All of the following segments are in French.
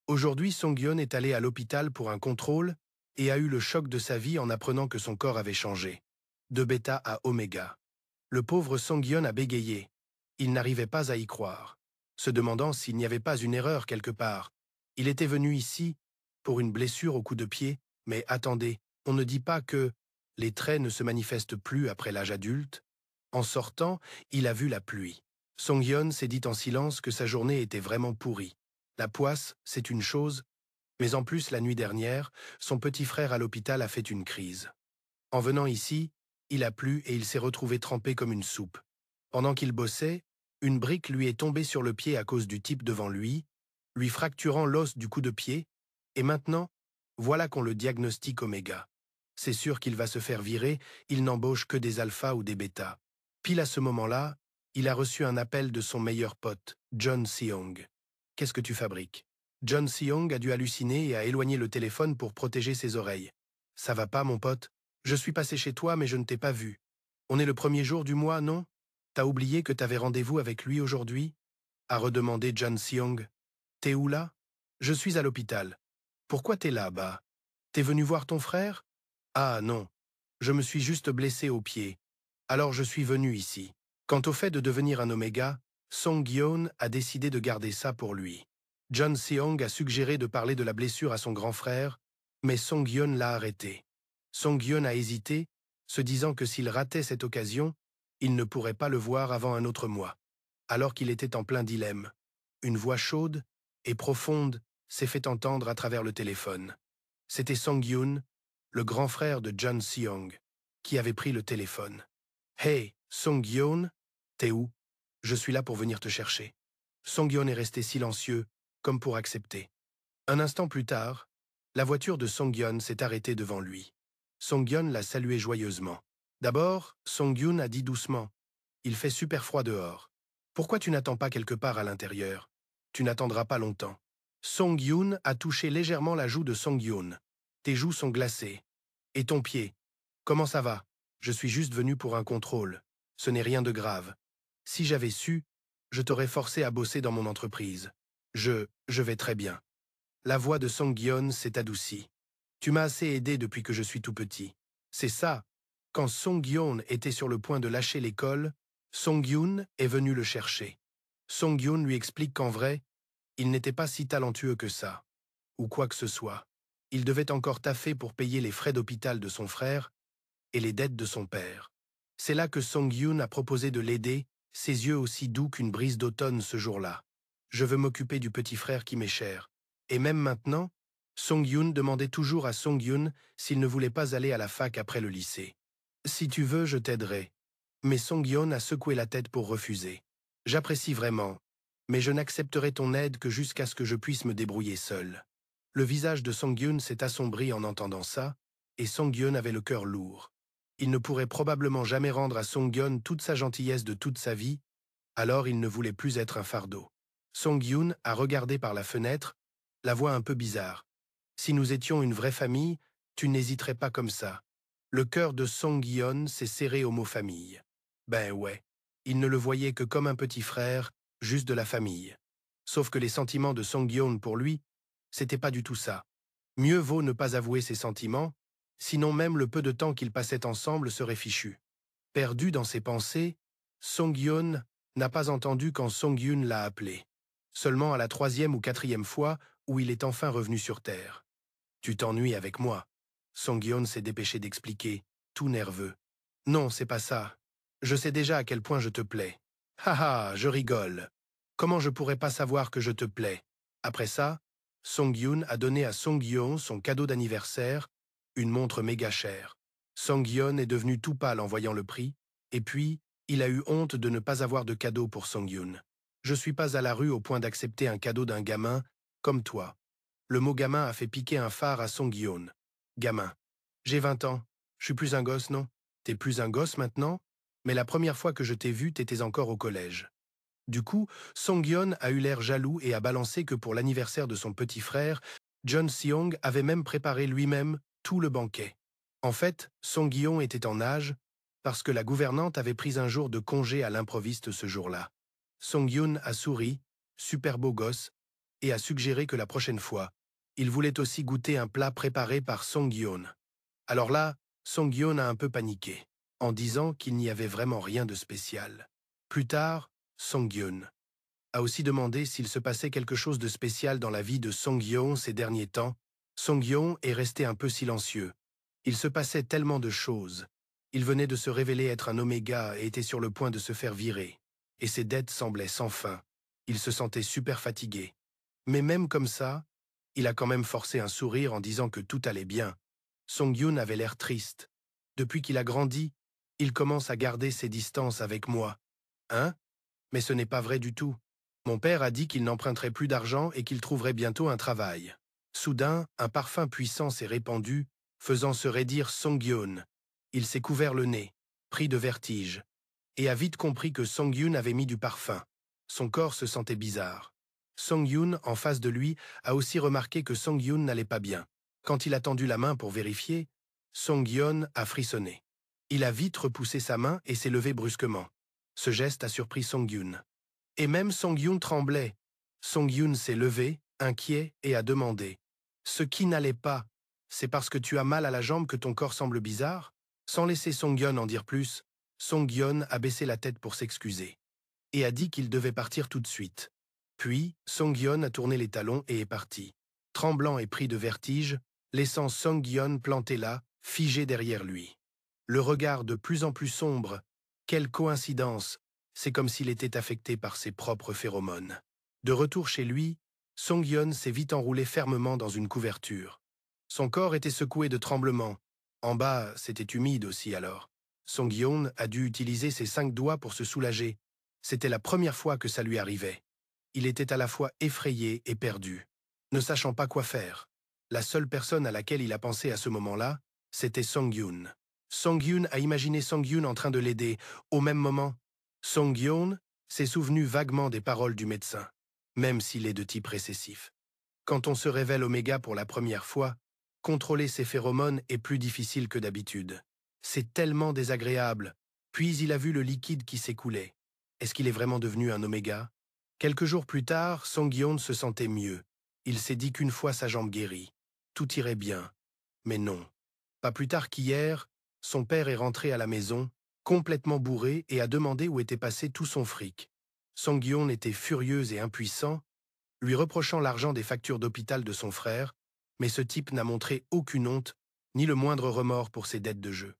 Aujourd'hui, Song-Yeon est allé à l'hôpital pour un contrôle et a eu le choc de sa vie en apprenant que son corps avait changé. De bêta à oméga. Le pauvre Song-Yeon a bégayé. Il n'arrivait pas à y croire, se demandant s'il n'y avait pas une erreur quelque part. Il était venu ici pour une blessure au coup de pied, mais attendez, on ne dit pas que les traits ne se manifestent plus après l'âge adulte. En sortant, il a vu la pluie. Song-Yeon s'est dit en silence que sa journée était vraiment pourrie. La poisse, c'est une chose, mais en plus, la nuit dernière, son petit frère à l'hôpital a fait une crise. En venant ici, il a plu et il s'est retrouvé trempé comme une soupe. Pendant qu'il bossait, une brique lui est tombée sur le pied à cause du type devant lui fracturant l'os du coup de pied, et maintenant, voilà qu'on le diagnostique oméga. C'est sûr qu'il va se faire virer, il n'embauche que des alphas ou des bêtas. Pile à ce moment-là, il a reçu un appel de son meilleur pote, John Seong. Qu'est-ce que tu fabriques? John Seong a dû halluciner et a éloigné le téléphone pour protéger ses oreilles. Ça va pas, mon pote? Je suis passé chez toi, mais je ne t'ai pas vu. On est le premier jour du mois, non? T'as oublié que t'avais rendez-vous avec lui aujourd'hui? A redemandé John Seong. T'es où là? Je suis à l'hôpital. Pourquoi t'es là, bah? T'es venu voir ton frère? Ah non, je me suis juste blessé au pied. Alors je suis venu ici. Quant au fait de devenir un oméga, Song-Yeon a décidé de garder ça pour lui. John Seong a suggéré de parler de la blessure à son grand frère, mais Song-Yeon l'a arrêté. Song-Yeon a hésité, se disant que s'il ratait cette occasion, il ne pourrait pas le voir avant un autre mois. Alors qu'il était en plein dilemme, une voix chaude et profonde s'est fait entendre à travers le téléphone. C'était Song-Yeon, le grand frère de John Seong, qui avait pris le téléphone. « Hey, Song-Yeon, t'es où? Je suis là pour venir te chercher. » Song-Yeon est resté silencieux, comme pour accepter. Un instant plus tard, la voiture de Song-Yeon s'est arrêtée devant lui. Song-Yeon l'a salué joyeusement. D'abord, Song-Yeon a dit doucement « Il fait super froid dehors. Pourquoi tu n'attends pas quelque part à l'intérieur? Tu n'attendras pas longtemps. » Song-Yeon a touché légèrement la joue de Song-Yeon. « Tes joues sont glacées. Et ton pied? Comment ça va? Je suis juste venu pour un contrôle. Ce n'est rien de grave. Si j'avais su, je t'aurais forcé à bosser dans mon entreprise. Je vais très bien. » La voix de Song-Yeon s'est adoucie. « Tu m'as assez aidé depuis que je suis tout petit. C'est ça. » Quand Song-Yeon était sur le point de lâcher l'école, Song-Yeon est venu le chercher. Song-Yeon lui explique qu'en vrai, il n'était pas si talentueux que ça, ou quoi que ce soit. Il devait encore taffer pour payer les frais d'hôpital de son frère et les dettes de son père. C'est là que Song-Yeon a proposé de l'aider, ses yeux aussi doux qu'une brise d'automne ce jour-là. « Je veux m'occuper du petit frère qui m'est cher. » Et même maintenant, Song-Yeon demandait toujours à Song-Yeon s'il ne voulait pas aller à la fac après le lycée. « Si tu veux, je t'aiderai. » Mais Song-Yeon a secoué la tête pour refuser. « J'apprécie vraiment, mais je n'accepterai ton aide que jusqu'à ce que je puisse me débrouiller seul. » Le visage de Song-Yeon s'est assombri en entendant ça, et Song-Yeon avait le cœur lourd. Il ne pourrait probablement jamais rendre à Song-Yeon toute sa gentillesse de toute sa vie, alors il ne voulait plus être un fardeau. Song-Yeon a regardé par la fenêtre, la voix un peu bizarre. « Si nous étions une vraie famille, tu n'hésiterais pas comme ça. » Le cœur de Song-Yeon s'est serré au mot famille. Ben ouais, il ne le voyait que comme un petit frère, juste de la famille. Sauf que les sentiments de Song-Yeon pour lui, c'était pas du tout ça. Mieux vaut ne pas avouer ses sentiments, sinon même le peu de temps qu'ils passaient ensemble serait fichu. Perdu dans ses pensées, Song-Yeon n'a pas entendu quand Song-Yeon l'a appelé. Seulement à la 3e ou 4e fois où il est enfin revenu sur Terre. « Tu t'ennuies avec moi ?» Song-Yeon s'est dépêché d'expliquer, tout nerveux. « Non, c'est pas ça. Je sais déjà à quel point je te plais. »« Haha, je rigole. Comment je pourrais pas savoir que je te plais ?» Après ça, Song-Yeon a donné à Song-Yeon son cadeau d'anniversaire, une montre méga chère. Song-Yeon est devenu tout pâle en voyant le prix, et puis, il a eu honte de ne pas avoir de cadeau pour Song-Yeon. « Je suis pas à la rue au point d'accepter un cadeau d'un gamin, comme toi. » Le mot gamin a fait piquer un phare à Song-Yeon. Gamin. J'ai 20 ans. Je suis plus un gosse, non? T'es plus un gosse maintenant? Mais la première fois que je t'ai vu, t'étais encore au collège. Du coup, Song-Yeon a eu l'air jaloux et a balancé que pour l'anniversaire de son petit frère, John Seong avait même préparé lui-même tout le banquet. En fait, Song-Yeon était en nage parce que la gouvernante avait pris un jour de congé à l'improviste ce jour-là. Song-Yeon a souri, super beau gosse, et a suggéré que la prochaine fois, il voulait aussi goûter un plat préparé par Song-Yeon. Alors là, Song-Yeon a un peu paniqué, en disant qu'il n'y avait vraiment rien de spécial. Plus tard, Song-Yeon a aussi demandé s'il se passait quelque chose de spécial dans la vie de Song-Yeon ces derniers temps. Song-Yeon est resté un peu silencieux. Il se passait tellement de choses. Il venait de se révéler être un oméga et était sur le point de se faire virer. Et ses dettes semblaient sans fin. Il se sentait super fatigué. Mais même comme ça, il a quand même forcé un sourire en disant que tout allait bien. Song-Yeon avait l'air triste. Depuis qu'il a grandi, il commence à garder ses distances avec moi. Hein? Mais ce n'est pas vrai du tout. Mon père a dit qu'il n'emprunterait plus d'argent et qu'il trouverait bientôt un travail. Soudain, un parfum puissant s'est répandu, faisant se raidir Song-Yeon. Il s'est couvert le nez, pris de vertige, et a vite compris que Song-Yeon avait mis du parfum. Son corps se sentait bizarre. Song-Yeon, en face de lui, a aussi remarqué que Song-Yeon n'allait pas bien. Quand il a tendu la main pour vérifier, Song-Yeon a frissonné. Il a vite repoussé sa main et s'est levé brusquement. Ce geste a surpris Song-Yeon. Et même Song-Yeon tremblait. Song-Yeon s'est levé, inquiet, et a demandé « Ce qui n'allait pas, c'est parce que tu as mal à la jambe que ton corps semble bizarre ?» Sans laisser Song-Yeon en dire plus, Song-Yeon a baissé la tête pour s'excuser et a dit qu'il devait partir tout de suite. Puis, Song-Yeon a tourné les talons et est parti, tremblant et pris de vertige, laissant Song-Yeon planté là, figé derrière lui. Le regard de plus en plus sombre. Quelle coïncidence! C'est comme s'il était affecté par ses propres phéromones. De retour chez lui, Song-Yeon s'est vite enroulé fermement dans une couverture. Son corps était secoué de tremblements. En bas, c'était humide aussi alors. Song-Yeon a dû utiliser ses 5 doigts pour se soulager. C'était la première fois que ça lui arrivait. Il était à la fois effrayé et perdu, ne sachant pas quoi faire. La seule personne à laquelle il a pensé à ce moment-là, c'était Song-Yeon. Song-Yeon a imaginé Song-Yeon en train de l'aider. Au même moment, Song-Yeon s'est souvenu vaguement des paroles du médecin, même s'il est de type récessif. Quand on se révèle oméga pour la première fois, contrôler ses phéromones est plus difficile que d'habitude. C'est tellement désagréable. Puis il a vu le liquide qui s'écoulait. Est-ce qu'il est vraiment devenu un oméga? Quelques jours plus tard, Song-Yeon se sentait mieux. Il s'est dit qu'une fois sa jambe guérie, tout irait bien. Mais non. Pas plus tard qu'hier, son père est rentré à la maison, complètement bourré, et a demandé où était passé tout son fric. Song-Yeon était furieux et impuissant, lui reprochant l'argent des factures d'hôpital de son frère, mais ce type n'a montré aucune honte, ni le moindre remords pour ses dettes de jeu.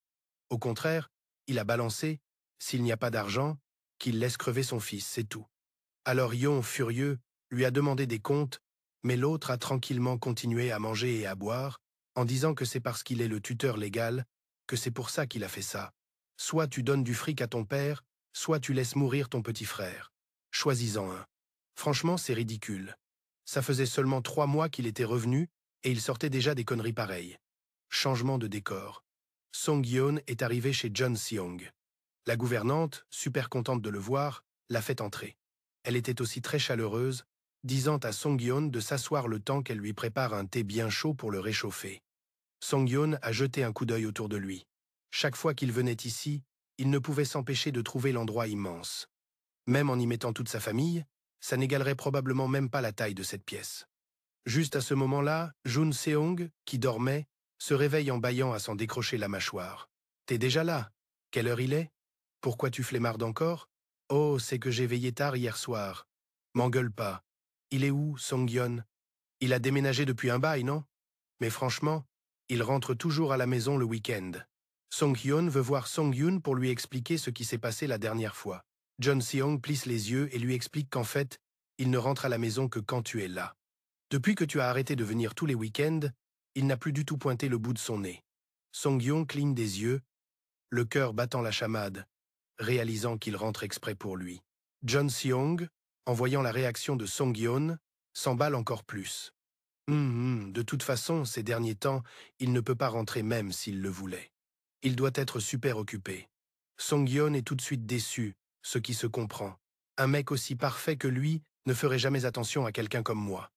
Au contraire, il a balancé, s'il n'y a pas d'argent, qu'il laisse crever son fils, c'est tout. Alors Yeon, furieux, lui a demandé des comptes, mais l'autre a tranquillement continué à manger et à boire, en disant que c'est parce qu'il est le tuteur légal, que c'est pour ça qu'il a fait ça. Soit tu donnes du fric à ton père, soit tu laisses mourir ton petit frère. Choisis-en un. Franchement, c'est ridicule. Ça faisait seulement 3 mois qu'il était revenu, et il sortait déjà des conneries pareilles. Changement de décor. Song-Yeon est arrivé chez John Seong. La gouvernante, super contente de le voir, l'a fait entrer. Elle était aussi très chaleureuse, disant à Song-Yeon de s'asseoir le temps qu'elle lui prépare un thé bien chaud pour le réchauffer. Song-Yeon a jeté un coup d'œil autour de lui. Chaque fois qu'il venait ici, il ne pouvait s'empêcher de trouver l'endroit immense. Même en y mettant toute sa famille, ça n'égalerait probablement même pas la taille de cette pièce. Juste à ce moment-là, Jun Seong, qui dormait, se réveille en bâillant à s'en décrocher la mâchoire. « T'es déjà là? Quelle heure il est? Pourquoi tu flemmardes encore? Oh, c'est que j'ai veillé tard hier soir. M'engueule pas. Il est où, Song-Yeon? Il a déménagé depuis un bail, non? Mais franchement, il rentre toujours à la maison le week-end. Song-Yeon veut voir Song-Yeon pour lui expliquer ce qui s'est passé la dernière fois. John Seong plisse les yeux et lui explique qu'en fait, il ne rentre à la maison que quand tu es là. Depuis que tu as arrêté de venir tous les week-ends, il n'a plus du tout pointé le bout de son nez. Song-Yeon cligne des yeux, le cœur battant la chamade, réalisant qu'il rentre exprès pour lui. John Seong, en voyant la réaction de Song-Yeon, s'emballe encore plus. De toute façon, ces derniers temps, il ne peut pas rentrer même s'il le voulait. Il doit être super occupé. Song-Yeon est tout de suite déçu, ce qui se comprend. Un mec aussi parfait que lui ne ferait jamais attention à quelqu'un comme moi.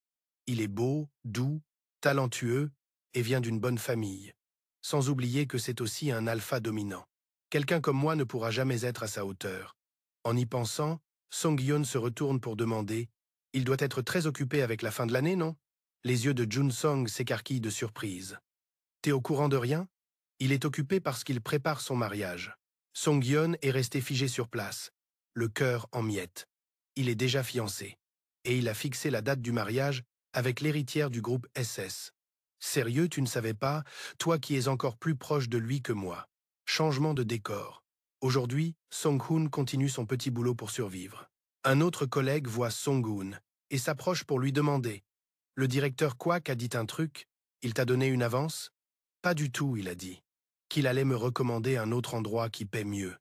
Il est beau, doux, talentueux et vient d'une bonne famille. Sans oublier que c'est aussi un alpha dominant. Quelqu'un comme moi ne pourra jamais être à sa hauteur. En y pensant, Song-Yeon se retourne pour demander Il doit être très occupé avec la fin de l'année, non? Les yeux de Jun Song s'écarquillent de surprise. T'es au courant de rien? Il est occupé parce qu'il prépare son mariage. Song Yeon est resté figé sur place, le cœur en miettes. Il est déjà fiancé. Et il a fixé la date du mariage avec l'héritière du groupe SS. Sérieux, tu ne savais pas, toi qui es encore plus proche de lui que moi. Changement de décor. Aujourd'hui, Song-hoon continue son petit boulot pour survivre. Un autre collègue voit Song-hoon et s'approche pour lui demander. Le directeur Kwak a dit un truc, il t'a donné une avance? Pas du tout, il a dit. Qu'il allait me recommander un autre endroit qui paie mieux.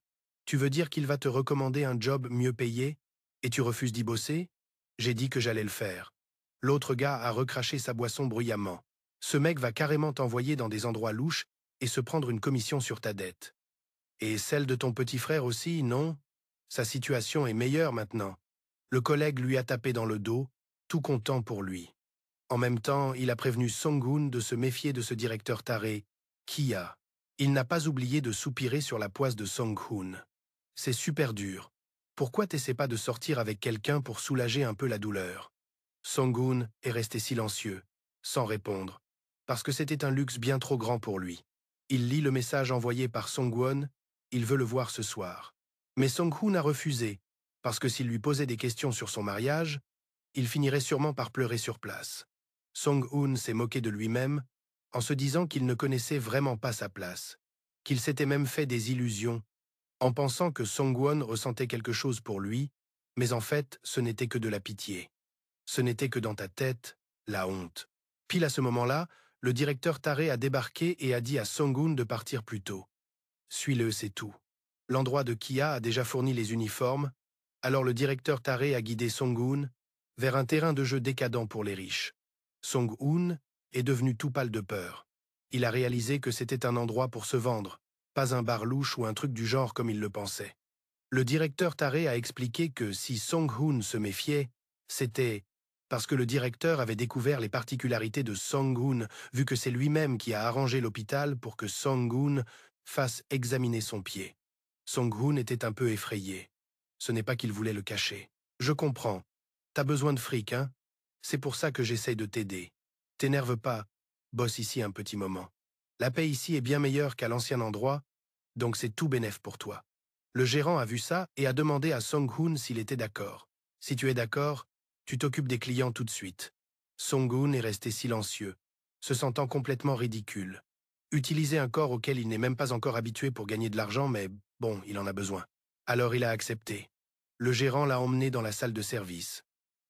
Tu veux dire qu'il va te recommander un job mieux payé? Et tu refuses d'y bosser? J'ai dit que j'allais le faire. L'autre gars a recraché sa boisson bruyamment. Ce mec va carrément t'envoyer dans des endroits louches et se prendre une commission sur ta dette. Et celle de ton petit frère aussi, non? Sa situation est meilleure maintenant. Le collègue lui a tapé dans le dos, tout content pour lui. En même temps, il a prévenu Song-hoon de se méfier de ce directeur taré, Kia. Il n'a pas oublié de soupirer sur la poisse de Song-hoon. C'est super dur. Pourquoi t'essaies pas de sortir avec quelqu'un pour soulager un peu la douleur? Song-hoon est resté silencieux, sans répondre, parce que c'était un luxe bien trop grand pour lui. Il lit le message envoyé par Song-won, il veut le voir ce soir. Mais Song-hoon a refusé, parce que s'il lui posait des questions sur son mariage, il finirait sûrement par pleurer sur place. Song-hoon s'est moqué de lui-même en se disant qu'il ne connaissait vraiment pas sa place, qu'il s'était même fait des illusions, en pensant que Song-won ressentait quelque chose pour lui, mais en fait, ce n'était que de la pitié. Ce n'était que dans ta tête, la honte. Pile à ce moment-là, le directeur taré a débarqué et a dit à Song-hoon de partir plus tôt. Suis-le, c'est tout. L'endroit de Kia a déjà fourni les uniformes, alors le directeur taré a guidé Song-hoon vers un terrain de jeu décadent pour les riches. Song-hoon est devenu tout pâle de peur. Il a réalisé que c'était un endroit pour se vendre, pas un bar louche ou un truc du genre comme il le pensait. Le directeur taré a expliqué que si Song-hoon se méfiait, c'était parce que le directeur avait découvert les particularités de Song-hoon, vu que c'est lui-même qui a arrangé l'hôpital pour que Song-hoon fasse examiner son pied. Song-hoon était un peu effrayé. Ce n'est pas qu'il voulait le cacher. Je comprends. T'as besoin de fric, hein? C'est pour ça que j'essaye de t'aider. T'énerve pas. Bosse ici un petit moment. La paie ici est bien meilleure qu'à l'ancien endroit, donc c'est tout bénef pour toi. Le gérant a vu ça et a demandé à Song-hoon s'il était d'accord. Si tu es d'accord, tu t'occupes des clients tout de suite. Song-hoon est resté silencieux, se sentant complètement ridicule. Utiliser un corps auquel il n'est même pas encore habitué pour gagner de l'argent, mais bon, il en a besoin. Alors il a accepté. Le gérant l'a emmené dans la salle de service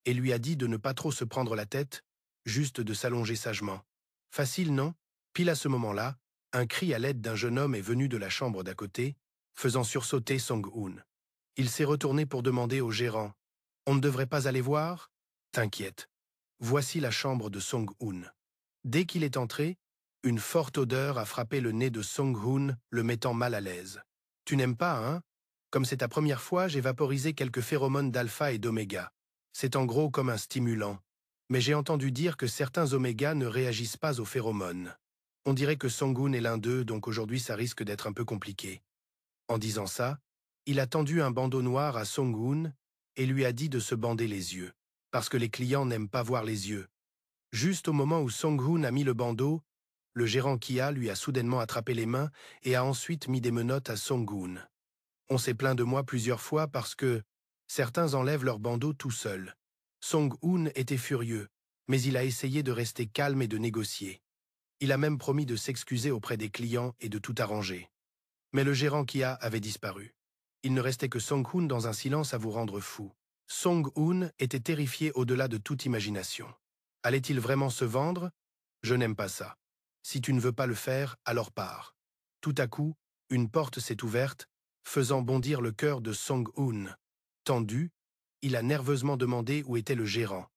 et lui a dit de ne pas trop se prendre la tête, juste de s'allonger sagement. Facile, non? Pile à ce moment-là, un cri à l'aide d'un jeune homme est venu de la chambre d'à côté, faisant sursauter Song-hoon. Il s'est retourné pour demander au gérant. « On ne devrait pas aller voir ?»« T'inquiète. Voici la chambre de Song-hoon. » Dès qu'il est entré, une forte odeur a frappé le nez de Song-hoon, le mettant mal à l'aise. « Tu n'aimes pas, hein? Comme c'est ta première fois, j'ai vaporisé quelques phéromones d'alpha et d'oméga. C'est en gros comme un stimulant. Mais j'ai entendu dire que certains oméga ne réagissent pas aux phéromones. On dirait que Song-hoon est l'un d'eux, donc aujourd'hui ça risque d'être un peu compliqué. » En disant ça, il a tendu un bandeau noir à Song-hoon et lui a dit de se bander les yeux, parce que les clients n'aiment pas voir les yeux. Juste au moment où Song-hoon a mis le bandeau, le gérant Kia lui a soudainement attrapé les mains et a ensuite mis des menottes à Song-hoon. On s'est plaint de moi plusieurs fois parce que certains enlèvent leur bandeau tout seuls. Song-hoon était furieux, mais il a essayé de rester calme et de négocier. Il a même promis de s'excuser auprès des clients et de tout arranger. Mais le gérant Kia avait disparu. Il ne restait que Song-hoon dans un silence à vous rendre fou. Song-hoon était terrifié au-delà de toute imagination. Allait-il vraiment se vendre? Je n'aime pas ça. Si tu ne veux pas le faire, alors pars. Tout à coup, une porte s'est ouverte, faisant bondir le cœur de Song-hoon. Tendu, il a nerveusement demandé où était le gérant.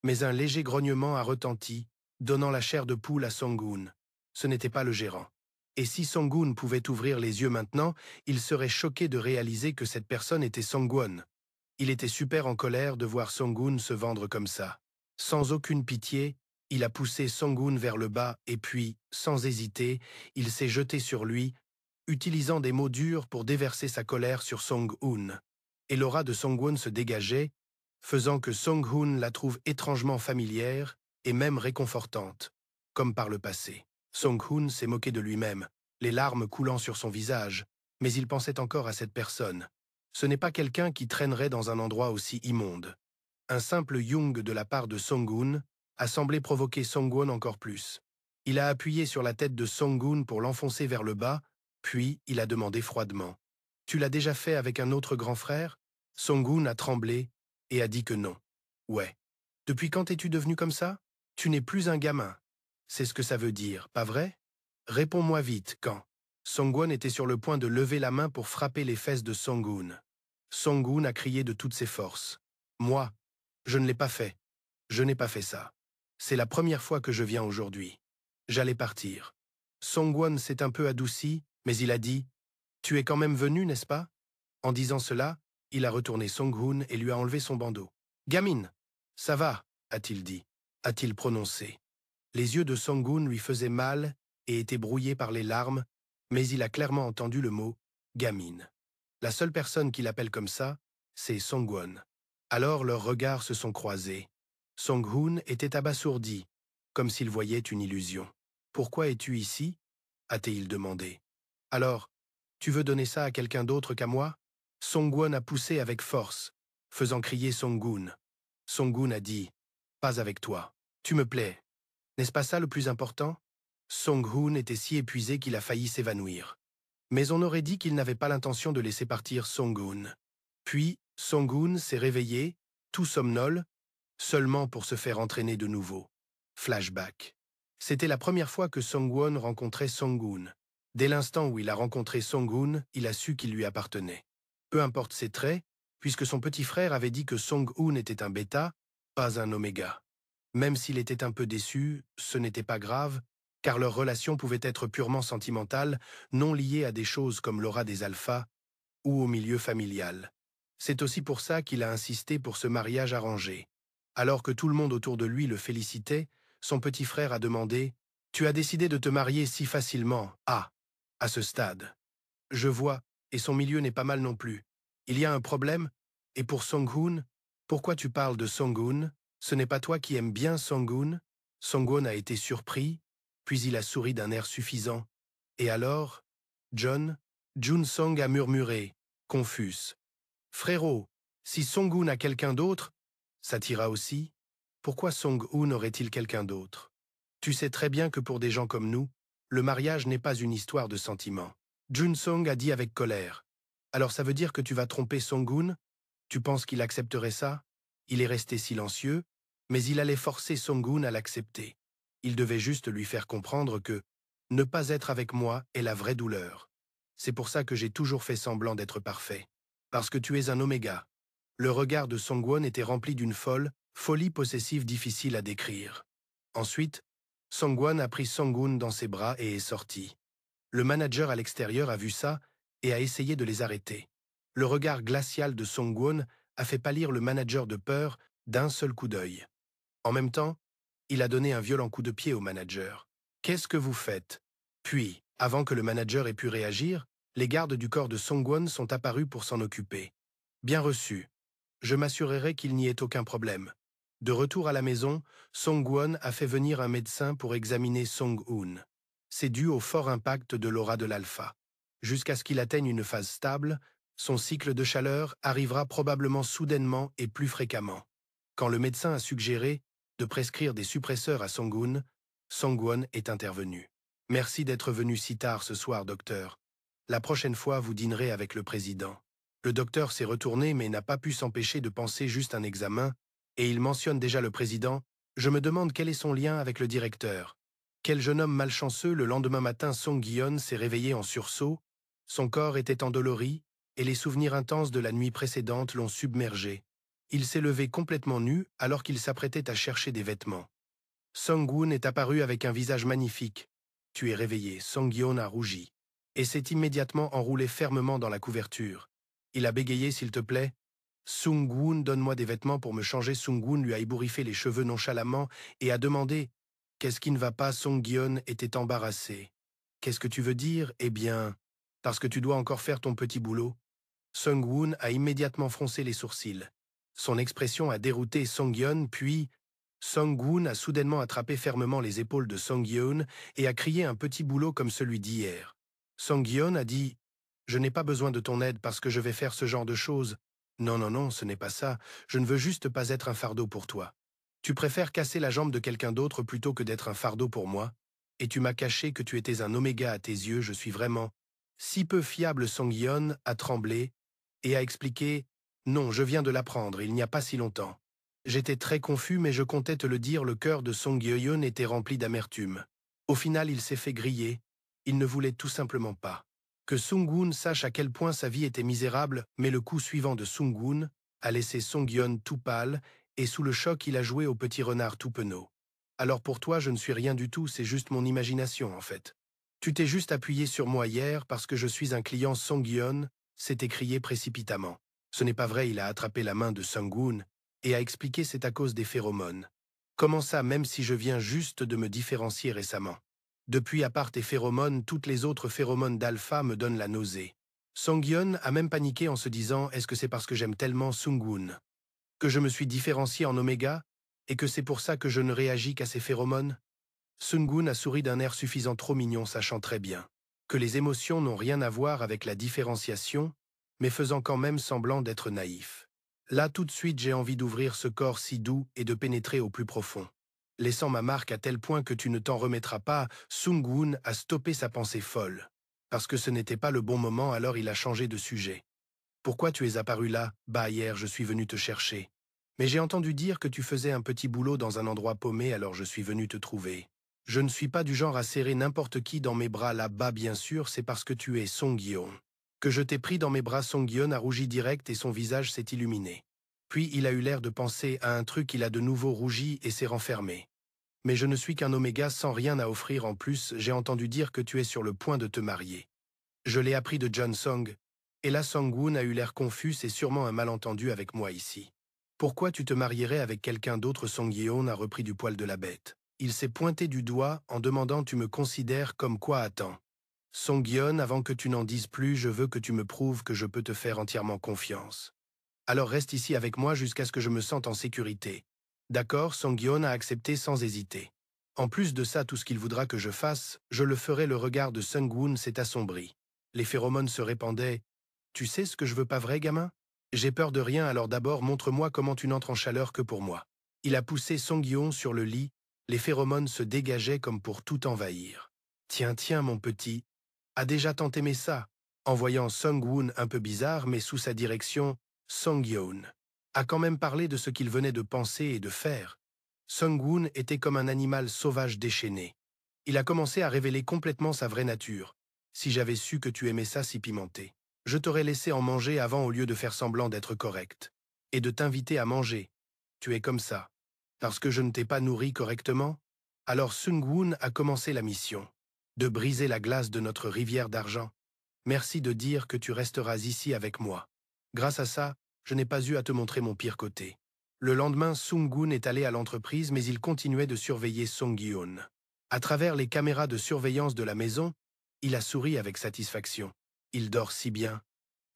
Mais un léger grognement a retenti, donnant la chair de poule à Song-hoon. Ce n'était pas le gérant. Et si Song-hoon pouvait ouvrir les yeux maintenant, il serait choqué de réaliser que cette personne était Song-won. Il était super en colère de voir Song-hoon se vendre comme ça. Sans aucune pitié, il a poussé Song-hoon vers le bas et puis, sans hésiter, il s'est jeté sur lui, utilisant des mots durs pour déverser sa colère sur Song-hoon. Et l'aura de Song-won se dégageait, faisant que Song-hoon la trouve étrangement familière et même réconfortante, comme par le passé. Song-hoon s'est moqué de lui-même, les larmes coulant sur son visage, mais il pensait encore à cette personne. Ce n'est pas quelqu'un qui traînerait dans un endroit aussi immonde. Un simple Young de la part de Song-hoon a semblé provoquer Song-won encore plus. Il a appuyé sur la tête de Song-hoon pour l'enfoncer vers le bas, puis il a demandé froidement. « Tu l'as déjà fait avec un autre grand frère ?» Song-hoon a tremblé et a dit que non. « Ouais. Depuis quand es-tu devenu comme ça? Tu n'es plus un gamin. C'est ce que ça veut dire, pas vrai? Réponds-moi vite, quand ?» Song-won était sur le point de lever la main pour frapper les fesses de Song-hoon. Song-hoon a crié de toutes ses forces. « Moi, je ne l'ai pas fait. Je n'ai pas fait ça. C'est la première fois que je viens aujourd'hui. J'allais partir. » Song-won s'est un peu adouci, mais il a dit « Tu es quand même venu, n'est-ce pas ?» En disant cela, il a retourné Song-hoon et lui a enlevé son bandeau. « Gamine, ça va ?» a-t-il dit, a-t-il prononcé. Les yeux de Song-hoon lui faisaient mal et étaient brouillés par les larmes, mais il a clairement entendu le mot « gamine ». La seule personne qui l'appelle comme ça, c'est Song-won. Alors leurs regards se sont croisés. Song-hoon était abasourdi, comme s'il voyait une illusion. « Pourquoi es-tu ici ?» a-t-il demandé. « Alors, tu veux donner ça à quelqu'un d'autre qu'à moi ?» Song-won a poussé avec force, faisant crier Song-hoon. Song-hoon a dit « Pas avec toi. Tu me plais. N'est-ce pas ça le plus important ?» Song-hoon était si épuisé qu'il a failli s'évanouir. Mais on aurait dit qu'il n'avait pas l'intention de laisser partir Song-hoon. Puis, Song-hoon s'est réveillé, tout somnole, seulement pour se faire entraîner de nouveau. Flashback. C'était la première fois que Song-won rencontrait Song-hoon. Dès l'instant où il a rencontré Song-hoon, il a su qu'il lui appartenait. Peu importe ses traits, puisque son petit frère avait dit que Song-hoon était un bêta, pas un oméga. Même s'il était un peu déçu, ce n'était pas grave, car leur relation pouvait être purement sentimentale, non liée à des choses comme l'aura des alphas ou au milieu familial. C'est aussi pour ça qu'il a insisté pour ce mariage arrangé. Alors que tout le monde autour de lui le félicitait, son petit frère a demandé « Tu as décidé de te marier si facilement, à ce stade. Je vois, et son milieu n'est pas mal non plus. Il y a un problème? Et pour Song-hoon, pourquoi tu parles de Song-hoon? Ce n'est pas toi qui aimes bien Song-hoon ?» Song-hoon a été surpris, puis il a souri d'un air suffisant. « Et alors, John ?» Jun-song a murmuré, confus. « Frérot, si Song-hoon a quelqu'un d'autre, ça t'ira aussi? Pourquoi Song-hoon aurait-il quelqu'un d'autre? Tu sais très bien que pour des gens comme nous, le mariage n'est pas une histoire de sentiments. » Jun-song a dit avec colère. « Alors ça veut dire que tu vas tromper Song-hoon? Tu penses qu'il accepterait ça ?» Il est resté silencieux, mais il allait forcer Song-hoon à l'accepter. Il devait juste lui faire comprendre que ne pas être avec moi est la vraie douleur. C'est pour ça que j'ai toujours fait semblant d'être parfait. Parce que tu es un oméga. Le regard de Song-won était rempli d'une folie possessive difficile à décrire. Ensuite, Song-won a pris Song-hoon dans ses bras et est sorti. Le manager à l'extérieur a vu ça et a essayé de les arrêter. Le regard glacial de Song-won a fait pâlir le manager de peur d'un seul coup d'œil. En même temps, il a donné un violent coup de pied au manager. « Qu'est-ce que vous faites ?» Puis, avant que le manager ait pu réagir, les gardes du corps de Song-won sont apparus pour s'en occuper. « Bien reçu. Je m'assurerai qu'il n'y ait aucun problème. » De retour à la maison, Song-won a fait venir un médecin pour examiner Song-hoon. C'est dû au fort impact de l'aura de l'alpha. Jusqu'à ce qu'il atteigne une phase stable, son cycle de chaleur arrivera probablement soudainement et plus fréquemment. Quand le médecin a suggéré de prescrire des suppresseurs à Song-hoon, Song-won est intervenu. « Merci d'être venu si tard ce soir, docteur. La prochaine fois, vous dînerez avec le président. » Le docteur s'est retourné mais n'a pas pu s'empêcher de penser juste un examen, et il mentionne déjà le président. « Je me demande quel est son lien avec le directeur. » Quel jeune homme malchanceux, le lendemain matin, Song-gyeon s'est réveillé en sursaut. Son corps était endolori, et les souvenirs intenses de la nuit précédente l'ont submergé. Il s'est levé complètement nu alors qu'il s'apprêtait à chercher des vêtements. Song-hoon est apparu avec un visage magnifique. « Tu es réveillé », Song-gyeon a rougi, et s'est immédiatement enroulé fermement dans la couverture. Il a bégayé, « S'il te plaît. » Sung-woon, donne-moi des vêtements pour me changer. Sung-woon lui a ébouriffé les cheveux nonchalamment et a demandé « Qu'est-ce qui ne va pas ?» Song-gyeon était embarrassé. « Qu'est-ce que tu veux dire ?»« Eh bien, parce que tu dois encore faire ton petit boulot. » Sung-woon a immédiatement froncé les sourcils. Son expression a dérouté Song-yeon, puis Sung-woon a soudainement attrapé fermement les épaules de Song-yeon et a crié un petit boulot comme celui d'hier. Song-yeon a dit « Je n'ai pas besoin de ton aide parce que je vais faire ce genre de choses. Non, non, non, ce n'est pas ça. Je ne veux juste pas être un fardeau pour toi. Tu préfères casser la jambe de quelqu'un d'autre plutôt que d'être un fardeau pour moi. Et tu m'as caché que tu étais un oméga à tes yeux, je suis vraiment… » Si peu fiable, Song-yeon a tremblé et a expliqué « Non, je viens de l'apprendre, il n'y a pas si longtemps. » J'étais très confus, mais je comptais te le dire, le cœur de Song-yeon était rempli d'amertume. Au final, il s'est fait griller. Il ne voulait tout simplement pas que Sung-woon sache à quel point sa vie était misérable, mais le coup suivant de Sung-woon a laissé Song-yeon tout pâle, et sous le choc, il a joué au petit renard tout penaud. Alors pour toi, je ne suis rien du tout, c'est juste mon imagination, en fait. Tu t'es juste appuyé sur moi hier parce que je suis un client Song-yeon, s'est écrié précipitamment. Ce n'est pas vrai, il a attrapé la main de Sung-woon et a expliqué c'est à cause des phéromones. Comment ça, même si je viens juste de me différencier récemment? Depuis, à part tes phéromones, toutes les autres phéromones d'alpha me donnent la nausée. Song-yeon a même paniqué en se disant « Est-ce que c'est parce que j'aime tellement Sung-woon que je me suis différencié en oméga et que c'est pour ça que je ne réagis qu'à ces phéromones ?» Sung-woon a souri d'un air suffisant trop mignon, sachant très bien que les émotions n'ont rien à voir avec la différenciation, mais faisant quand même semblant d'être naïf. Là, tout de suite, j'ai envie d'ouvrir ce corps si doux et de pénétrer au plus profond. Laissant ma marque à tel point que tu ne t'en remettras pas, Sung-woon a stoppé sa pensée folle. Parce que ce n'était pas le bon moment, alors il a changé de sujet. Pourquoi tu es apparu là? Bah, hier, je suis venu te chercher. Mais j'ai entendu dire que tu faisais un petit boulot dans un endroit paumé, alors je suis venu te trouver. Je ne suis pas du genre à serrer n'importe qui dans mes bras là-bas, bien sûr, c'est parce que tu es Song-yeon. Que je t'ai pris dans mes bras, Song-yeon a rougi direct et son visage s'est illuminé. Puis il a eu l'air de penser à un truc, il a de nouveau rougi et s'est renfermé. Mais je ne suis qu'un oméga sans rien à offrir en plus, j'ai entendu dire que tu es sur le point de te marier. Je l'ai appris de John Song, et là Song-woon a eu l'air confus, c'est sûrement un malentendu avec moi ici. Pourquoi tu te marierais avec quelqu'un d'autre? Song-yeon a repris du poil de la bête. Il s'est pointé du doigt en demandant tu me considères comme quoi? Attends. Song-yeon, avant que tu n'en dises plus, je veux que tu me prouves que je peux te faire entièrement confiance. Alors reste ici avec moi jusqu'à ce que je me sente en sécurité. D'accord, Song-yeon a accepté sans hésiter. En plus de ça, tout ce qu'il voudra que je fasse, je le ferai. Le regard de Sung-woon s'est assombri. Les phéromones se répandaient. Tu sais ce que je veux pas vrai, gamin? J'ai peur de rien, alors d'abord montre-moi comment tu n'entres en chaleur que pour moi. Il a poussé Song-yeon sur le lit, les phéromones se dégageaient comme pour tout envahir. Tiens, tiens, mon petit, a déjà tant aimé ça? En voyant Sung-woon un peu bizarre, mais sous sa direction, Song-yeon a quand même parlé de ce qu'il venait de penser et de faire. Sung-woon était comme un animal sauvage déchaîné. Il a commencé à révéler complètement sa vraie nature. Si j'avais su que tu aimais ça si pimenté, je t'aurais laissé en manger avant au lieu de faire semblant d'être correct. Et de t'inviter à manger. Tu es comme ça. Parce que je ne t'ai pas nourri correctement? Alors Sung-woon a commencé la mission. De briser la glace de notre rivière d'argent. Merci de dire que tu resteras ici avec moi. Grâce à ça, je n'ai pas eu à te montrer mon pire côté. Le lendemain, Sung-woon est allé à l'entreprise, mais il continuait de surveiller Song-yeon. À travers les caméras de surveillance de la maison, il a souri avec satisfaction. Il dort si bien.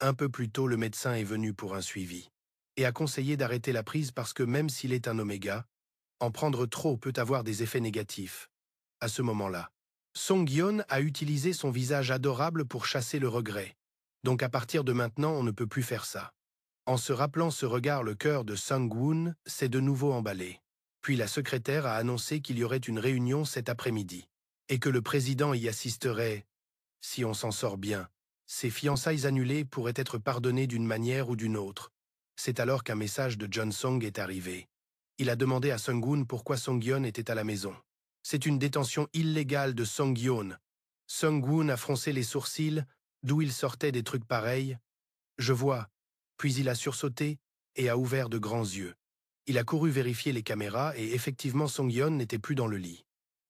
Un peu plus tôt, le médecin est venu pour un suivi et a conseillé d'arrêter la prise parce que même s'il est un oméga, en prendre trop peut avoir des effets négatifs. À ce moment-là, Song-yeon a utilisé son visage adorable pour chasser le regret. Donc à partir de maintenant, on ne peut plus faire ça. En se rappelant ce regard, le cœur de Sung-woon s'est de nouveau emballé. Puis la secrétaire a annoncé qu'il y aurait une réunion cet après-midi et que le président y assisterait. Si on s'en sort bien, ces fiançailles annulées pourraient être pardonnées d'une manière ou d'une autre. C'est alors qu'un message de John Song est arrivé. Il a demandé à Sung-woon pourquoi Song-yeon était à la maison. C'est une détention illégale de Song-yeon. Sung-woon a froncé les sourcils, d'où il sortait des trucs pareils. Je vois. Puis il a sursauté et a ouvert de grands yeux. Il a couru vérifier les caméras et effectivement Song-yeon n'était plus dans le lit.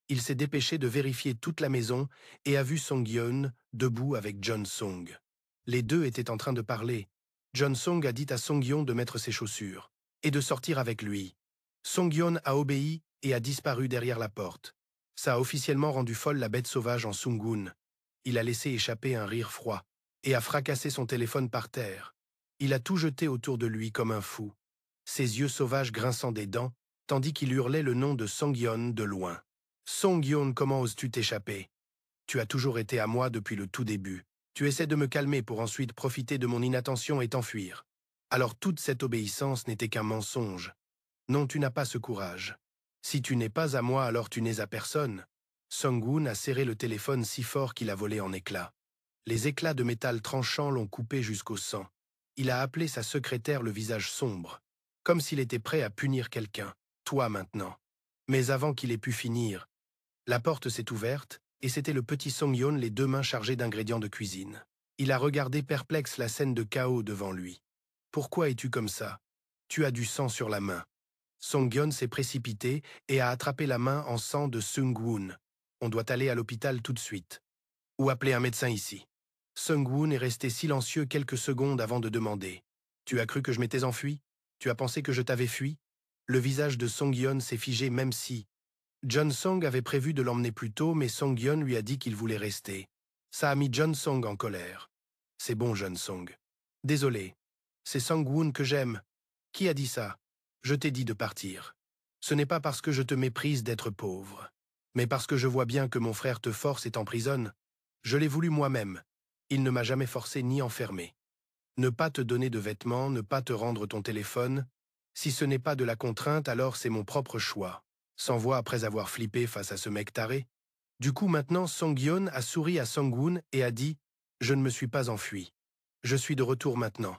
Il s'est dépêché de vérifier toute la maison et a vu Song-yeon debout avec John Song. Les deux étaient en train de parler. John Song a dit à Song-yeon de mettre ses chaussures et de sortir avec lui. Song-yeon a obéi et a disparu derrière la porte. Ça a officiellement rendu folle la bête sauvage en Sung-woon. Il a laissé échapper un rire froid et a fracassé son téléphone par terre. Il a tout jeté autour de lui comme un fou. ses yeux sauvages grinçant des dents, tandis qu'il hurlait le nom de Song-yeon de loin. « Song-yeon, comment oses-tu t'échapper? Tu as toujours été à moi depuis le tout début. Tu essaies de me calmer pour ensuite profiter de mon inattention et t'enfuir. Alors toute cette obéissance n'était qu'un mensonge. Non, tu n'as pas ce courage. Si tu n'es pas à moi, alors tu n'es à personne. » Song-woon a serré le téléphone si fort qu'il a volé en éclats. Les éclats de métal tranchant l'ont coupé jusqu'au sang. Il a appelé sa secrétaire le visage sombre, comme s'il était prêt à punir quelqu'un. Toi maintenant. Mais avant qu'il ait pu finir, la porte s'est ouverte et c'était le petit Song-yeon, les deux mains chargées d'ingrédients de cuisine. Il a regardé perplexe la scène de chaos devant lui. « Pourquoi es-tu comme ça? Tu as du sang sur la main. » Song-yeon s'est précipité et a attrapé la main en sang de Sung-woon. « On doit aller à l'hôpital tout de suite. Ou appeler un médecin ici. » Sung-woon est resté silencieux quelques secondes avant de demander. « Tu as cru que je m'étais enfui? Tu as pensé que je t'avais fui ?» Le visage de Song-yeon s'est figé même si John Song avait prévu de l'emmener plus tôt, mais Song-yeon lui a dit qu'il voulait rester. Ça a mis John Song en colère. « C'est bon, John Song. Désolé. C'est Sung-woon que j'aime. Qui a dit ça? Je t'ai dit de partir. Ce n'est pas parce que je te méprise d'être pauvre, mais parce que je vois bien que mon frère te force et t'emprisonne. Je l'ai voulu moi-même. Il ne m'a jamais forcé ni enfermé. Ne pas te donner de vêtements, ne pas te rendre ton téléphone. Si ce n'est pas de la contrainte, alors c'est mon propre choix. » Sans voix après avoir flippé face à ce mec taré. Du coup, maintenant, Song-yeon a souri à Sung-woon et a dit « Je ne me suis pas enfui. Je suis de retour maintenant. »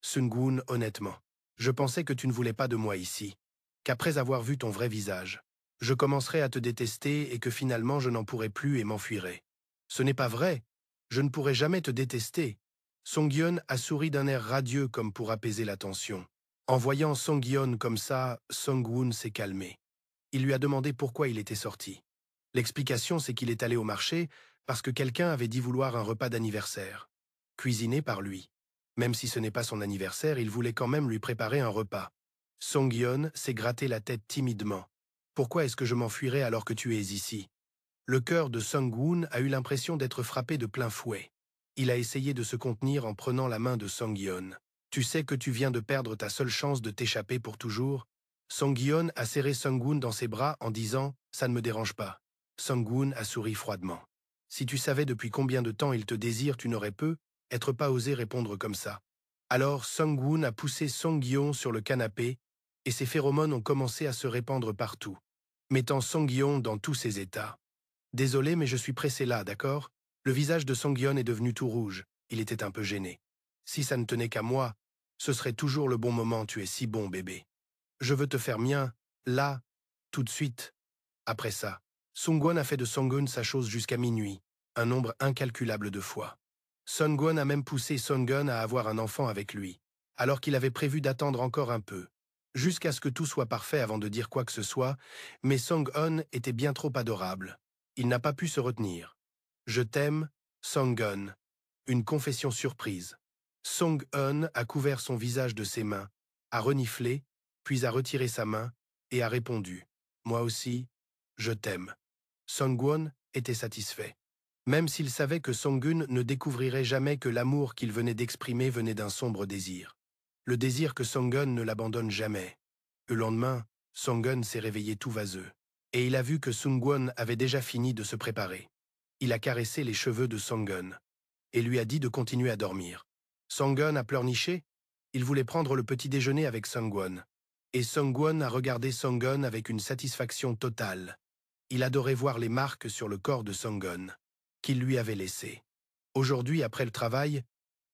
Sung-woon, honnêtement, je pensais que tu ne voulais pas de moi ici, qu'après avoir vu ton vrai visage, je commencerais à te détester et que finalement je n'en pourrais plus et m'enfuirais. Ce n'est pas vrai. Je ne pourrai jamais te détester. Song-yeon a souri d'un air radieux comme pour apaiser la tension. En voyant Song-yeon comme ça, Sung-woon s'est calmé. Il lui a demandé pourquoi il était sorti. L'explication, c'est qu'il est allé au marché parce que quelqu'un avait dit vouloir un repas d'anniversaire, cuisiné par lui. Même si ce n'est pas son anniversaire, il voulait quand même lui préparer un repas. Song-yeon s'est gratté la tête timidement. « Pourquoi est-ce que je m'enfuirais alors que tu es ici ?» Le cœur de Sung-woon a eu l'impression d'être frappé de plein fouet. Il a essayé de se contenir en prenant la main de Song-yeon. « Tu sais que tu viens de perdre ta seule chance de t'échapper pour toujours ?» Song-yeon a serré Sung-woon dans ses bras en disant « Ça ne me dérange pas ». Sung-woon a souri froidement. « Si tu savais depuis combien de temps il te désire, tu n'aurais peut-être pas osé répondre comme ça. » Alors Sung-woon a poussé Song-yeon sur le canapé et ses phéromones ont commencé à se répandre partout, mettant Song-yeon dans tous ses états. « Désolé, mais je suis pressé là, d'accord ?» Le visage de Song-yeon est devenu tout rouge. Il était un peu gêné. « Si ça ne tenait qu'à moi, ce serait toujours le bon moment, tu es si bon, bébé. Je veux te faire mien, là, tout de suite. » Après ça, Sung-won a fait de Song-eun sa chose jusqu'à minuit, un nombre incalculable de fois. Sung-won a même poussé Song-eun à avoir un enfant avec lui, alors qu'il avait prévu d'attendre encore un peu, jusqu'à ce que tout soit parfait avant de dire quoi que ce soit, mais Song-eun était bien trop adorable. Il n'a pas pu se retenir. « Je t'aime, Song-eun. » Une confession surprise. Song-eun a couvert son visage de ses mains, a reniflé, puis a retiré sa main et a répondu « Moi aussi, je t'aime. » Sung-won était satisfait. Même s'il savait que Song-eun ne découvrirait jamais que l'amour qu'il venait d'exprimer venait d'un sombre désir. Le désir que Song-eun ne l'abandonne jamais. Le lendemain, Song-eun s'est réveillé tout vaseux. Et il a vu que Sung-won avait déjà fini de se préparer. Il a caressé les cheveux de Song-eun et lui a dit de continuer à dormir. Song-eun a pleurniché. Il voulait prendre le petit déjeuner avec Sung-won. Et Sung-won a regardé Song-eun avec une satisfaction totale. Il adorait voir les marques sur le corps de Sung-eun, qu'il lui avait laissées. « Aujourd'hui, après le travail,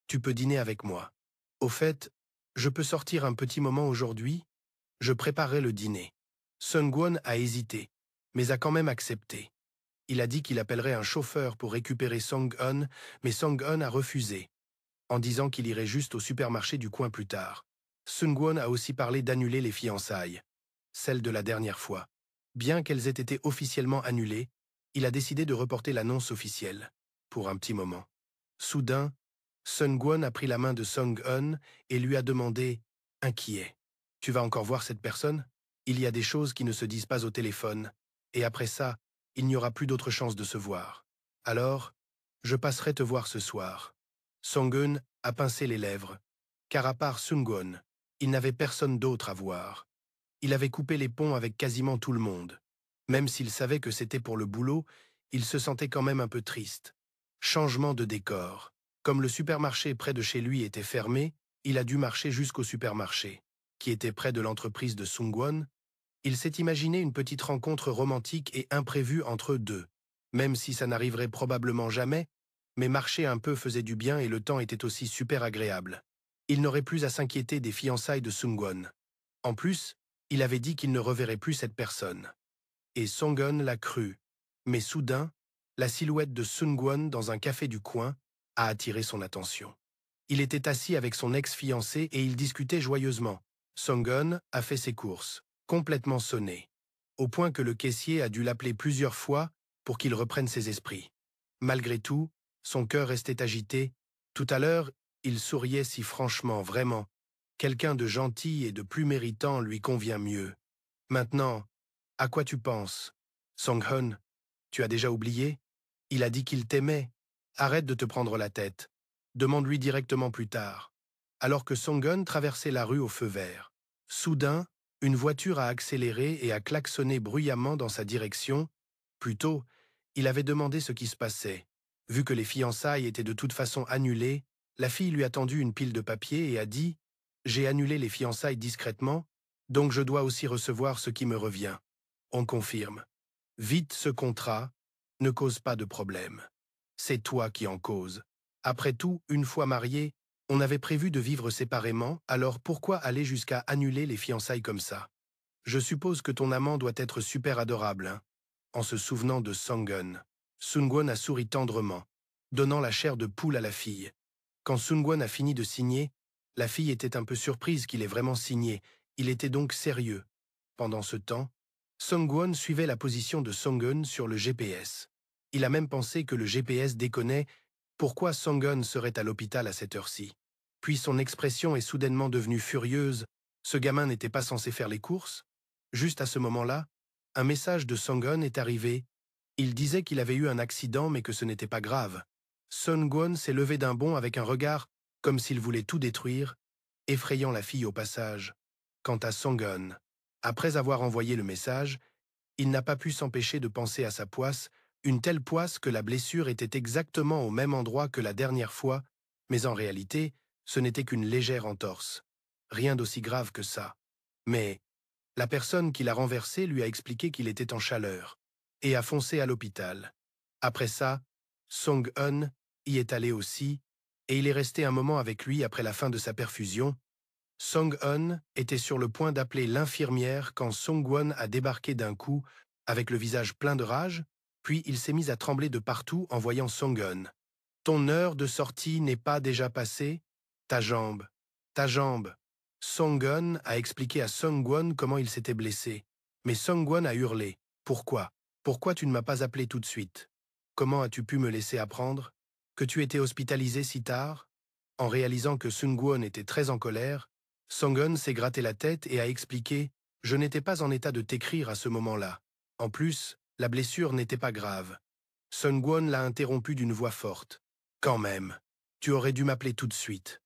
tu peux dîner avec moi. Au fait, je peux sortir un petit moment aujourd'hui? Je préparerai le dîner. » Sung-won a hésité, mais a quand même accepté. Il a dit qu'il appellerait un chauffeur pour récupérer Song-eun, mais Song-eun a refusé, en disant qu'il irait juste au supermarché du coin plus tard. Sung-won a aussi parlé d'annuler les fiançailles, celles de la dernière fois. Bien qu'elles aient été officiellement annulées, il a décidé de reporter l'annonce officielle, pour un petit moment. Soudain, Sung-won a pris la main de Song-eun et lui a demandé, inquiet, « Tu vas encore voir cette personne? Il y a des choses qui ne se disent pas au téléphone, et après ça, il n'y aura plus d'autre chance de se voir. Alors, je passerai te voir ce soir. » Song-eun a pincé les lèvres, car à part Sung-won, Il n'avait personne d'autre à voir. Il avait coupé les ponts avec quasiment tout le monde. Même s'il savait que c'était pour le boulot, il se sentait quand même un peu triste. Changement de décor. Comme le supermarché près de chez lui était fermé, il a dû marcher jusqu'au supermarché, qui était près de l'entreprise de Sungwon. Il s'est imaginé une petite rencontre romantique et imprévue entre eux deux, même si ça n'arriverait probablement jamais, mais marcher un peu faisait du bien et le temps était aussi super agréable. Il n'aurait plus à s'inquiéter des fiançailles de Sungwon. En plus, il avait dit qu'il ne reverrait plus cette personne. Et Sungwon l'a cru. Mais soudain, la silhouette de Sungwon dans un café du coin a attiré son attention. Il était assis avec son ex-fiancé et ils discutaient joyeusement. Sungwon a fait ses courses, complètement sonné, au point que le caissier a dû l'appeler plusieurs fois pour qu'il reprenne ses esprits. Malgré tout, son cœur restait agité. Tout à l'heure, il souriait si franchement, vraiment. Quelqu'un de gentil et de plus méritant lui convient mieux. Maintenant, à quoi tu penses? Sung-hun, tu as déjà oublié? Il a dit qu'il t'aimait. Arrête de te prendre la tête. Demande-lui directement plus tard. Alors que Sung-hun traversait la rue au feu vert. Soudain, une voiture a accéléré et a klaxonné bruyamment dans sa direction. Plus tôt, il avait demandé ce qui se passait. Vu que les fiançailles étaient de toute façon annulées, la fille lui a tendu une pile de papier et a dit « J'ai annulé les fiançailles discrètement, donc je dois aussi recevoir ce qui me revient. » On confirme. Vite ce contrat, ne cause pas de problème. C'est toi qui en cause. Après tout, une fois mariés, on avait prévu de vivre séparément, alors pourquoi aller jusqu'à annuler les fiançailles comme ça? Je suppose que ton amant doit être super adorable, hein? En se souvenant de Sungwon, Sungwon a souri tendrement, donnant la chair de poule à la fille. Quand Sungwon a fini de signer, la fille était un peu surprise qu'il ait vraiment signé. Il était donc sérieux. Pendant ce temps, Sungwon suivait la position de Sungwon sur le GPS. Il a même pensé que le GPS déconnait. Pourquoi Sungwon serait à l'hôpital à cette heure-ci? Puis son expression est soudainement devenue furieuse. Ce gamin n'était pas censé faire les courses? Juste à ce moment-là, un message de Sungwon est arrivé. Il disait qu'il avait eu un accident mais que ce n'était pas grave. Sungwon s'est levé d'un bond avec un regard comme s'il voulait tout détruire, effrayant la fille au passage. Quant à Sungwon, après avoir envoyé le message, il n'a pas pu s'empêcher de penser à sa poisse, une telle poisse que la blessure était exactement au même endroit que la dernière fois, mais en réalité, ce n'était qu'une légère entorse. Rien d'aussi grave que ça. Mais la personne qui l'a renversé lui a expliqué qu'il était en chaleur et a foncé à l'hôpital. Après ça, Sung-hun y est allé aussi et il est resté un moment avec lui après la fin de sa perfusion. Sung-hun était sur le point d'appeler l'infirmière quand Sungwon a débarqué d'un coup avec le visage plein de rage, puis il s'est mis à trembler de partout en voyant Sung-hun. « Ton heure de sortie n'est pas déjà passée? Ta jambe, ta jambe. » Sung-hun a expliqué à Sungwon comment il s'était blessé. Mais Sungwon a hurlé. « Pourquoi? Pourquoi tu ne m'as pas appelé tout de suite? Comment as-tu pu me laisser apprendre que tu étais hospitalisé si tard ?» En réalisant que Sungwon était très en colère, Sungwon s'est gratté la tête et a expliqué « Je n'étais pas en état de t'écrire à ce moment-là. En plus, la blessure n'était pas grave. » Sungwon l'a interrompu d'une voix forte. « Quand même, tu aurais dû m'appeler tout de suite. »«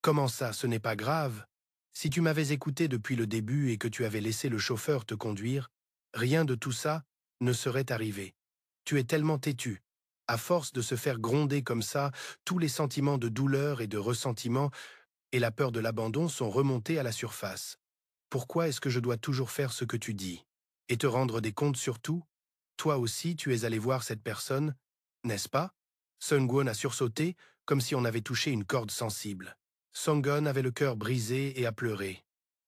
Comment ça, ce n'est pas grave? Si tu m'avais écouté depuis le début et que tu avais laissé le chauffeur te conduire, rien de tout ça ne serait arrivé. Tu es tellement têtu. À force de se faire gronder comme ça, tous les sentiments de douleur et de ressentiment et la peur de l'abandon sont remontés à la surface. Pourquoi est-ce que je dois toujours faire ce que tu dis? Et te rendre des comptes sur tout? Toi aussi, tu es allé voir cette personne, n'est-ce pas? » Sungwon a sursauté, comme si on avait touché une corde sensible. Sungwon avait le cœur brisé et a pleuré.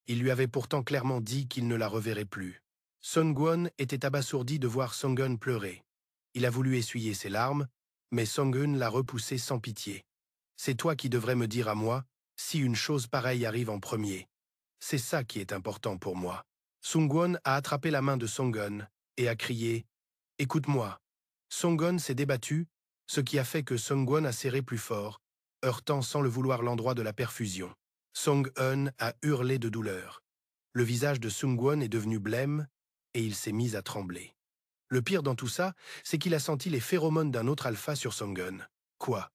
Il lui avait pourtant clairement dit qu'il ne la reverrait plus. Sungwon était abasourdi de voir Sungwon pleurer. Il a voulu essuyer ses larmes, mais Sungwon l'a repoussé sans pitié. « C'est toi qui devrais me dire à moi si une chose pareille arrive en premier. C'est ça qui est important pour moi. » Sungwon a attrapé la main de Sungwon et a crié « Écoute-moi ». Sungwon s'est débattu, ce qui a fait que Sungwon a serré plus fort, heurtant sans le vouloir l'endroit de la perfusion. Sung-hun a hurlé de douleur. Le visage de Sungwon est devenu blême et il s'est mis à trembler. Le pire dans tout ça, c'est qu'il a senti les phéromones d'un autre alpha sur Sungwon. Quoi?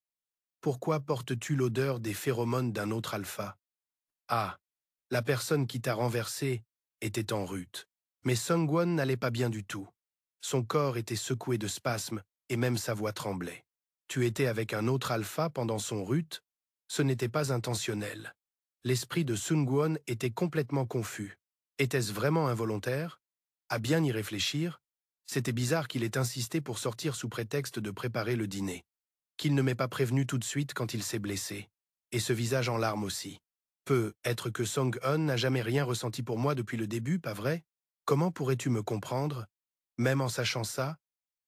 Pourquoi portes-tu l'odeur des phéromones d'un autre alpha? Ah, La personne qui t'a renversé était en rut. Mais Sungwon n'allait pas bien du tout. Son corps était secoué de spasmes et même sa voix tremblait. Tu étais avec un autre alpha pendant son rut? Ce n'était pas intentionnel. L'esprit de Sungwon était complètement confus. Était-ce vraiment involontaire? À bien y réfléchir, c'était bizarre qu'il ait insisté pour sortir sous prétexte de préparer le dîner. Qu'il ne m'ait pas prévenu tout de suite quand il s'est blessé. Et ce visage en larmes aussi. Peut être que Song-eun n'a jamais rien ressenti pour moi depuis le début, pas vrai? Comment pourrais-tu me comprendre? Même en sachant ça,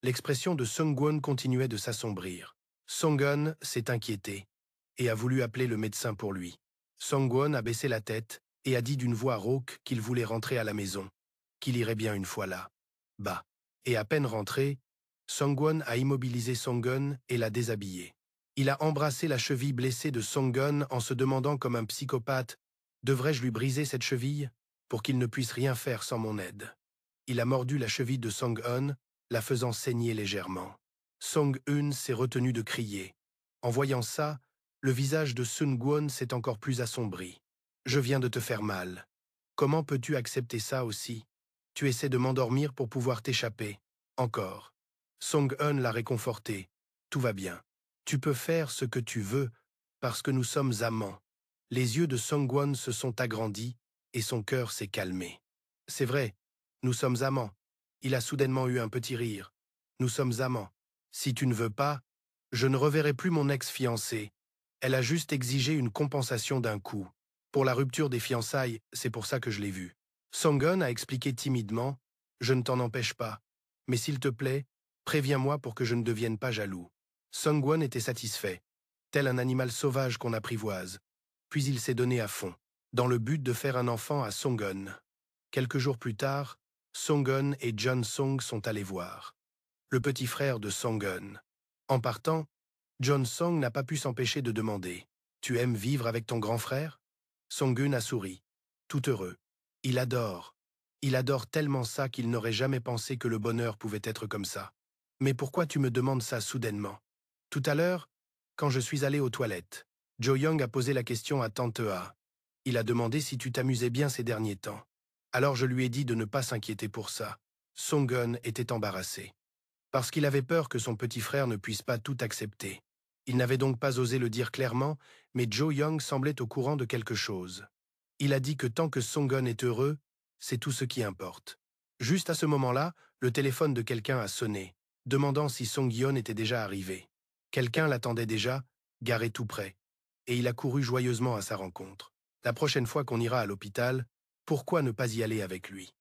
l'expression de Sung-won continuait de s'assombrir. Song-eun s'est inquiété et a voulu appeler le médecin pour lui. Sung-won a baissé la tête et a dit d'une voix rauque qu'il voulait rentrer à la maison, qu'il irait bien une fois là. Bah. Et à peine rentré, Sung-won a immobilisé Song-eun et l'a déshabillé. Il a embrassé la cheville blessée de Song-eun en se demandant comme un psychopathe « Devrais-je lui briser cette cheville pour qu'il ne puisse rien faire sans mon aide ?» Il a mordu la cheville de Song-eun, la faisant saigner légèrement. Song-eun s'est retenu de crier. En voyant ça, le visage de Sun-gwon s'est encore plus assombri. « Je viens de te faire mal. Comment peux-tu accepter ça aussi? Tu essaies de m'endormir pour pouvoir t'échapper. Encore. » Song-eun l'a réconforté. « Tout va bien. Tu peux faire ce que tu veux, parce que nous sommes amants. » Les yeux de Song-won se sont agrandis et son cœur s'est calmé. « C'est vrai, nous sommes amants. » Il a soudainement eu un petit rire. « Nous sommes amants. Si tu ne veux pas, je ne reverrai plus mon ex-fiancée. Elle a juste exigé une compensation d'un coup. Pour la rupture des fiançailles, c'est pour ça que je l'ai vue. » Song-eun a expliqué timidement. « Je ne t'en empêche pas. Mais s'il te plaît, préviens-moi pour que je ne devienne pas jaloux. » Song-won était satisfait, tel un animal sauvage qu'on apprivoise. Puis il s'est donné à fond, dans le but de faire un enfant à Song-eun. Quelques jours plus tard, Song-eun et John Song sont allés voir le petit frère de Song-eun. En partant, John Song n'a pas pu s'empêcher de demander « Tu aimes vivre avec ton grand frère ?» Song-eun a souri, tout heureux. Il adore tellement ça qu'il n'aurait jamais pensé que le bonheur pouvait être comme ça. « Mais pourquoi tu me demandes ça soudainement ?» Tout à l'heure, quand je suis allé aux toilettes, Jo-young a posé la question à Tante A. Il a demandé si tu t'amusais bien ces derniers temps. Alors je lui ai dit de ne pas s'inquiéter pour ça. Song-eun était embarrassé. Parce qu'il avait peur que son petit frère ne puisse pas tout accepter. Il n'avait donc pas osé le dire clairement, mais Jo-young semblait au courant de quelque chose. Il a dit que tant que Song-eun est heureux, c'est tout ce qui importe. Juste à ce moment-là, le téléphone de quelqu'un a sonné, demandant si Song-yeon était déjà arrivé. Quelqu'un l'attendait déjà, garé tout près, et il a couru joyeusement à sa rencontre. La prochaine fois qu'on ira à l'hôpital, pourquoi ne pas y aller avec lui?